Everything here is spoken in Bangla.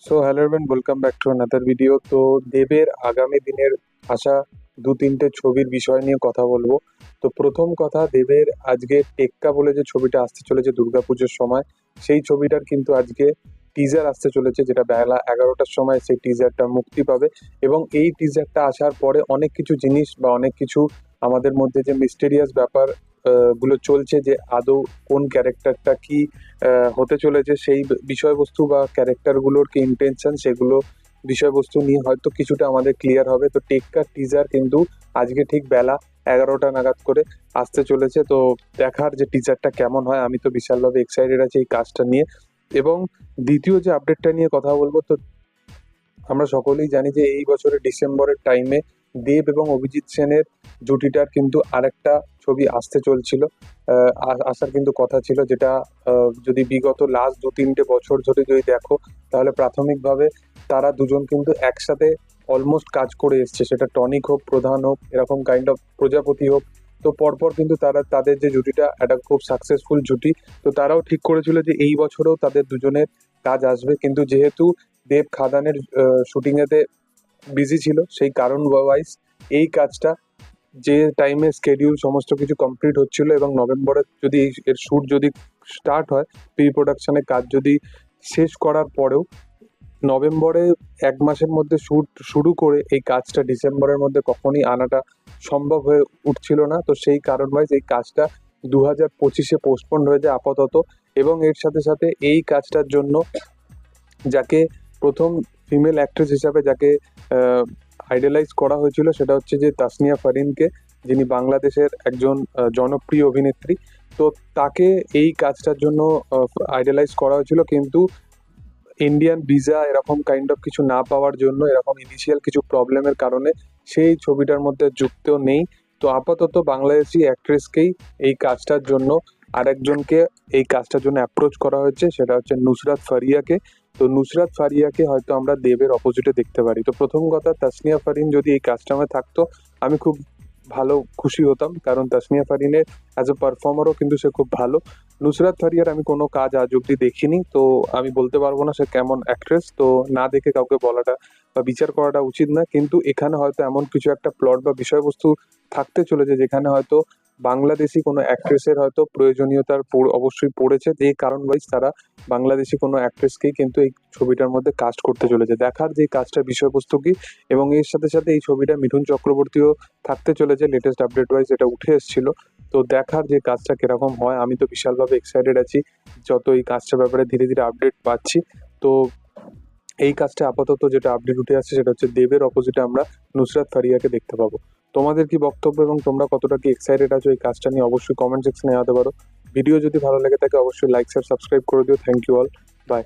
So hello everyone, welcome back to another video. তো দেবের আগামী দিনের আসা দু তিনটে ছবির বিষয় নিয়ে কথা বলবো। তো প্রথম কথা, দেবের আজকে টেক্কা বলে যে ছবিটা আসতে চলেছে দুর্গাপুজোর সময়, সেই ছবিটার কিন্তু আজকে টিজার আসতে চলেছে, যেটা বেলা 11টার সময় সেই টিজারটা মুক্তি পাবে। এবং এই টিজারটা আসার পরে অনেক কিছু জিনিস বা অনেক কিছু আমাদের মধ্যে যে মিস্টেরিয়াস ব্যাপার গুলো চলছে, যে আদৌ কোন ক্যারেক্টারটা কি হতে চলেছে, সেই বিষয়বস্তু বা ক্যারেক্টারগুলোর কি ইন্টেনশন, সেগুলো বিষয়বস্তু নিয়ে হয়তো কিছুটা আমাদের ক্লিয়ার হবে। তো টেক্কার টিজার কিন্তু আজকে ঠিক বেলা 11টা নাগাদ করে আসতে চলেছে। তো দেখার যে টিজারটা কেমন হয়, আমি তো বিশালভাবে এক্সাইটেড আছি এই কাজটা নিয়ে। এবং দ্বিতীয় যে আপডেটটা নিয়ে কথা বলবো, তো আমরা সকলেই জানি যে এই বছরের ডিসেম্বরের টাইমে দেব এবং অভিজিৎ সেনের জুটিটার কিন্তু আরেকটা ছবি আসতে চলছিল, আসার কিন্তু কথা ছিল, যেটা যদি বিগত লাস্ট দু তিনটে বছর ধরে যদি দেখো, তাহলে প্রাথমিকভাবে তারা দুজন কিন্তু একসাথে অলমোস্ট কাজ করে এসছে, সেটা টনিক হোক, প্রধান হোক, এরকম কাইন্ড অফ প্রজাপতি হোক। তো পরপর কিন্তু তারা তাদের যে জুটিটা একটা খুব সাকসেসফুল জুটি। তো তারাও ঠিক করেছিল যে এই বছরেও তাদের দুজনের কাজ আসবে, কিন্তু যেহেতু দেব খাদানের শুটিং এতে বিজি ছিল, সেই কারণ ওয়াইজ এই কাজটা যে টাইমে স্কেডিউল সমস্ত কিছু কমপ্লিট হচ্ছিল, এবং নভেম্বরে যদি এর শুট যদি স্টার্ট হয়, প্রি প্রোডাকশনের কাজ যদি শেষ করার পরেও নভেম্বরে এক মাসের মধ্যে শুট শুরু করে এই কাজটা ডিসেম্বরের মধ্যে কখনই আনাটা সম্ভব হয়ে উঠছিল না। তো সেই কারণ ওয়াইজ এই কাজটা 2025-এ পোস্টপোন হয়ে যায় আপাতত। এবং এর সাথে সাথে এই কাজটার জন্য যাকে প্রথম ফিমেল অ্যাক্ট্রেস হিসাবে যাকে আইডলাইজ করা হয়েছিল, সেটা হচ্ছে যে তাসনিয়া ফারিনকে, যিনি বাংলাদেশের একজন জনপ্রিয় অভিনেত্রী। তো তাকে এই কাজটার জন্য আইডলাইজ করা হয়েছিল, কিন্তু ইন্ডিয়ান ভিসা এরকম কাইন্ড অফ কিছু না পাওয়ার জন্য, এরকম ইনিশিয়াল কিছু প্রবলেমের কারণে সেই ছবিটার মধ্যে যুক্ত নেই। তো আপাতত বাংলাদেশি অ্যাক্ট্রেসকেই এই কাজটার জন্য আরেকজনকে এই কাজটার জন্য অ্যাপ্রোচ করা হয়েছে, সেটা হচ্ছে নুসরাত ফারিয়াকে। তো নুসরাত ফারিয়াকে হয়তো আমরা দেবের অপোজিটে দেখতে পারি। তো প্রথম কথা, তাসনিয়া ফারিন যদি এই কাজটা আমার থাকতো, আমি খুব ভালো খুশি হতাম, কারণ তাসনিয়া ফারিনের অ্যাজ এ পারফর্মারও কিন্তু সে খুব ভালো। নুসরাত ফারিয়ার আমি কোনো কাজ আজ অব্দি দেখিনি, তো আমি বলতে পারবো না সে কেমন অ্যাক্ট্রেস। তো না দেখে কাউকে বলাটা বা বিচার করাটা উচিত না, কিন্তু এখানে হয়তো এমন কিছু একটা প্লট বা বিষয়বস্তু থাকতে চলেছে, যেখানে হয়তো বাংলাদেশি কোনো অ্যাক্ট্রেসের হয়তো প্রয়োজনীয়তার অবশ্যই পড়েছে, এই কারণ ওয়াইজ তারা বাংলাদেশি কোনো অ্যাক্ট্রেসকেই কিন্তু এই ছবিটার মধ্যে কাস্ট করতে চলেছে। দেখার যে কাজটার বিষয়বস্তু কি। এবং এর সাথে সাথে এই ছবিটা মিঠুন চক্রবর্তীও থাকতে চলেছে, লেটেস্ট আপডেট ওয়াইজ এটা উঠে এসেছিল। তো দেখার যে কাজটা কিরকম হয়, আমি তো বিশালভাবে এক্সাইটেড আছি যত এই কাজটার ব্যাপারে ধীরে ধীরে আপডেট পাচ্ছি। তো এই কাজটা আপাতত যেটা আপডেট উঠে আসছে, সেটা হচ্ছে দেবের অপোজিটে আমরা নুসরাত ফারিয়াকে দেখতে পাবো। তোমাদের কি বক্তব্য এবং তোমরা কতটা কি এক্সাইটেড আছো এই কাজটা নিয়ে, অবশ্যই কমেন্ট সেকশনে জানাতে পারো। ভিডিও যদি ভালো লেগে থাকে অবশ্যই লাইক শেয়ার সাবস্ক্রাইব করে দিও। Thank you all, by.